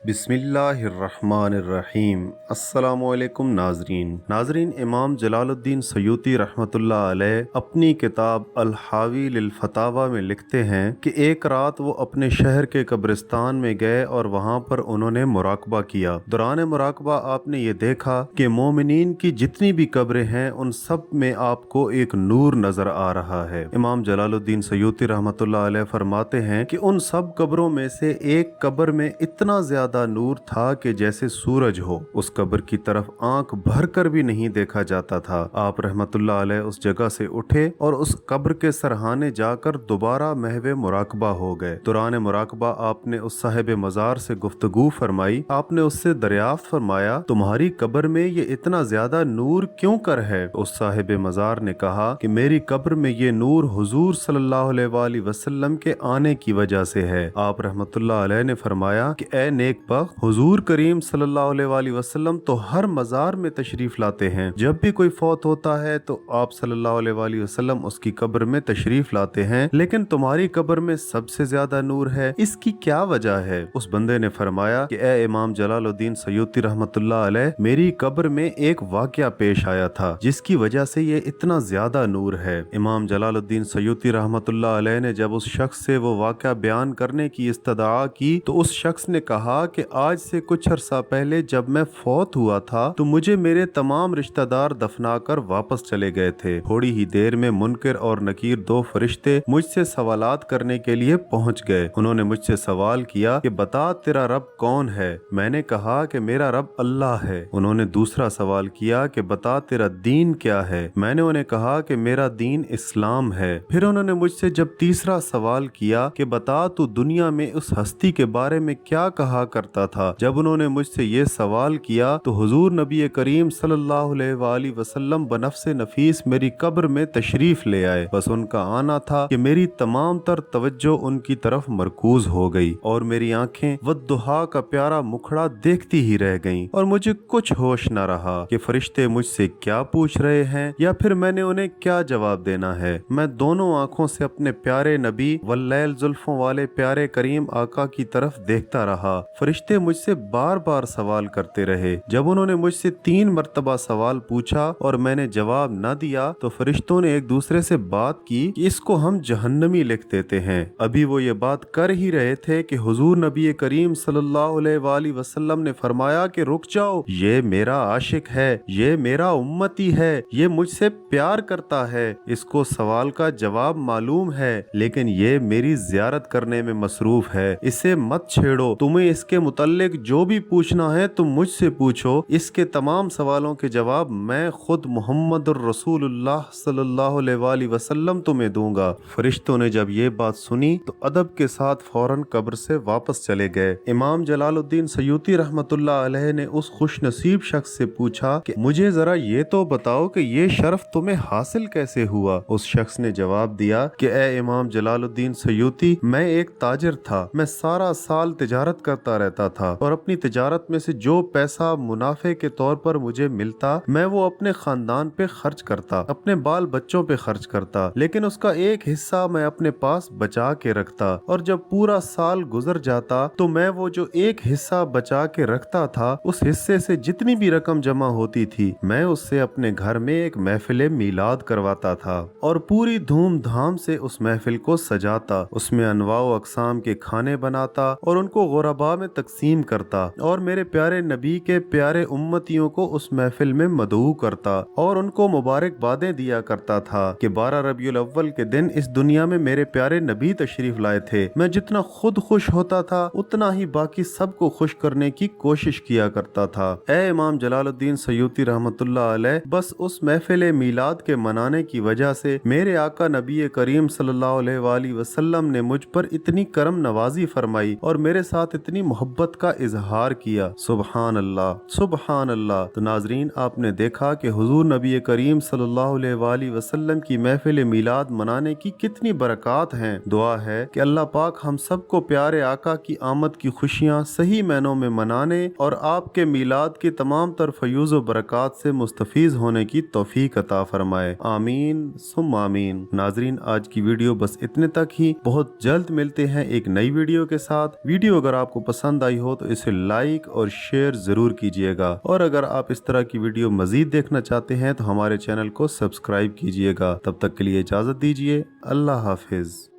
बिस्मिल्लाहिर्रहमानिर्रहीम। अस्सलामुअलैकुम नाजरीन, इमाम जलालुद्दीन सयूती रहमतुल्लाह अलैह अपनी किताब अल-हावी लिल फतावा में लिखते हैं कि एक रात वो अपने शहर के कब्रिस्तान में गए और वहाँ पर उन्होंने मुराकबा किया। दौरान मुराकबा आपने ये देखा कि मोमिनीन की जितनी भी कब्रें हैं उन सब में आपको एक नूर नजर आ रहा है। इमाम जलालुद्दीन सयूती रहमतुल्लाह अलैह फरमाते हैं कि उन सब कब्रों में से एक कब्र में इतना ज्यादा नूर था कि जैसे सूरज हो। उस कब्र की तरफ आंख भर कर भी नहीं देखा जाता था। आप रहमतुल्लाह अलैह उस जगह से उठे और उस कब्र के सरहाने जाकर दोबारा महवे मुराकबा हो गए। दौरान मुराकबा आपने उस साहिब मजार से गुफ्तगू फरमाई। आपने उससे दरियाफ्त फरमाया, तुम्हारी कब्र में ये इतना ज्यादा नूर क्यों कर है? उस साहिब मजार ने कहा कि मेरी कब्र में ये नूर हुजूर सल्लल्लाहु अलैहि वसल्लम के आने की वजह से है। आप रहमतुल्लाह अलैह ने फरमाया कि ए नेक बख्त, हुजूर करीम सल्लल्लाहु अलैहि वसल्लम तो हर मजार में तशरीफ लाते हैं। जब भी कोई फौत होता है तो आप सल्लल्लाहु अलैहि वसल्लम उसकी कब्र में तशरीफ लाते हैं, लेकिन तुम्हारी कब्र में सबसे ज्यादा नूर है, इसकी क्या वजह है? उस बंदे ने फरमाया कि ए इमाम जलालुद्दीन सयूती रहमतुल्लाह अलैह, मेरी कब्र में एक वाकया पेश आया था जिसकी वजह से ये इतना ज्यादा नूर है। इमाम जलालुद्दीन सयूती रहमतुल्लाह अलैह ने जब उस शख्स से वो वाकया बयान करने की इस्तदा की तो उस शख्स ने कहा कि आज से कुछ अरसा पहले जब मैं फौत हुआ था तो मुझे मेरे तमाम रिश्तेदार दफनाकर वापस चले गए थे। थोड़ी ही देर में मुनकर और नकीर दो फरिश्ते मुझसे सवालात करने के लिए पहुंच गए। उन्होंने मुझसे सवाल किया कि बता तेरा रब कौन है? मैंने कहा कि मेरा रब अल्लाह है। उन्होंने दूसरा सवाल किया कि बता तेरा दीन क्या है? मैंने उन्हें कहा कि मेरा दीन इस्लाम है। फिर उन्होंने मुझसे जब तीसरा सवाल किया कि बता तू दुनिया में उस हस्ती के बारे में क्या कहा करता था। जब उन्होंने मुझसे ये सवाल किया तो हुजूर नबी करीम सल्लल्लाहु अलैहि वसल्लम बनफ्से नफीस मेरी कब्र में तशरीफ ले आए। बस उनका आना था कि मेरी तमाम तर तवज्जो उनकी तरफ मरकूज हो गई और मेरी आंखें वद्दुहा का प्यारा मुखड़ा देखती ही रह गईं और मुझे कुछ होश न रहा कि फरिश्ते मुझसे क्या पूछ रहे हैं या फिर मैंने उन्हें क्या जवाब देना है। मैं दोनों आंखों से अपने प्यारे नबी वल्लैल जुल्फों वाले प्यारे करीम आका की तरफ देखता रहा। फरिश्ते मुझसे बार बार सवाल करते रहे। जब उन्होंने मुझसे 3 मरतबा सवाल पूछा और मैंने जवाब न दिया तो फरिश्तों ने एक दूसरे से बात की कि इसको हम जहन्नमी लिख देते हैं। अभी वो ये बात कर ही रहे थे कि हुजूर नबी करीम सल्लल्लाहु अलैहि वसल्लम ने फरमाया कि रुक जाओ, ये मेरा आशिक है, ये मेरा उम्मती है, ये मुझसे प्यार करता है, इसको सवाल का जवाब मालूम है लेकिन ये मेरी जियारत करने में मसरूफ है, इसे मत छेड़ो। तुम्हें इसके मुतल्लिक जो भी पूछना है तुम मुझसे पूछो, इसके तमाम सवालों के जवाब मैं खुद मुहम्मदुर रसूलुल्लाह सल्लल्लाहु अलैहि वसल्लम तुम्हें दूंगा। फरिश्तों ने जब ये बात सुनी तो अदब के साथ फौरन कब्र से वापस चले गए। इमाम जलालुद्दीन सयूती रहमतुल्लाह अलैह ने उस खुश नसीब शख्स से पूछा कि मुझे जरा ये तो बताओ कि ये शर्फ तुम्हें हासिल कैसे हुआ? उस शख्स ने जवाब दिया कि ए इमाम जलालुद्दीन सयूती, मैं एक ताजिर था, मैं सारा साल तिजारत करता रहता था और अपनी तिजारत में से जो पैसा मुनाफे के तौर पर मुझे मिलता मैं वो अपने खानदान पे खर्च करता, अपने बाल बच्चों पे खर्च करता, लेकिन उसका एक हिस्सा मैं अपने पास बचा के रखता और जब पूरा साल गुजर जाता तो मैं वो जो एक हिस्सा बचा के रखता था उस हिस्से से जितनी भी रकम जमा होती थी मैं उससे अपने घर में एक महफिल मीलाद करवाता था और पूरी धूमधाम से उस महफिल को सजाता, उसमें अनवाओ अकसाम के खाने बनाता और उनको गुरबा में तकसीम करता और मेरे प्यारे नबी के प्यारे उम्मतियों को उस महफिल में मदऊ करता और उनको मुबारकबादें दिया करता था कि 12 रबीउल अव्वल के दिन इस दुनिया में मेरे प्यारे नबी तशरीफ लाए थे। मैं जितना खुद खुश होता था उतना ही बाकी सबको खुश करने की कोशिश किया करता था। ए इमाम जलालुद्दीन सयूती रहमतुल्लाह अलैह, बस उस महफिल मीलाद के मनाने की वजह से मेरे आका नबी करीम सल्लल्लाहु अलैहि वसल्लम ने मुझ पर इतनी करम नवाजी फरमाई और मेरे साथ इतनी मोहब्बत का इजहार किया। सुबहान अल्लाह, सुबहान अल्लाह। तो नाजरीन, आपने देखा कि हुजूर नबी करीम सल्लल्लाहु अलैहि वसल्लम की महफिल मीलाद मनाने की कितनी बरक़ात हैं। दुआ है कि अल्लाह पाक हम सबको प्यारे आका की आमद की खुशियाँ सही मैनों में मनाने और आपके मीलाद की तमाम तर फयूज़ व बरक़ात से मुस्तफ़ीज़ होने की तौफीक अता फरमाए। आमीन सुम आमीन। नाजरीन, आज की वीडियो बस इतने तक ही। बहुत जल्द मिलते हैं एक नई वीडियो के साथ। वीडियो अगर आपको पसंद پسند آئی ہو تو اسے لائک اور شیئر ضرور کیجیے گا، اور اگر آپ اس طرح کی ویڈیو مزید دیکھنا چاہتے ہیں تو ہمارے چینل کو سبسکرائب کیجیے گا۔ تب تک کے لیے اجازت دیجیے، اللہ حافظ۔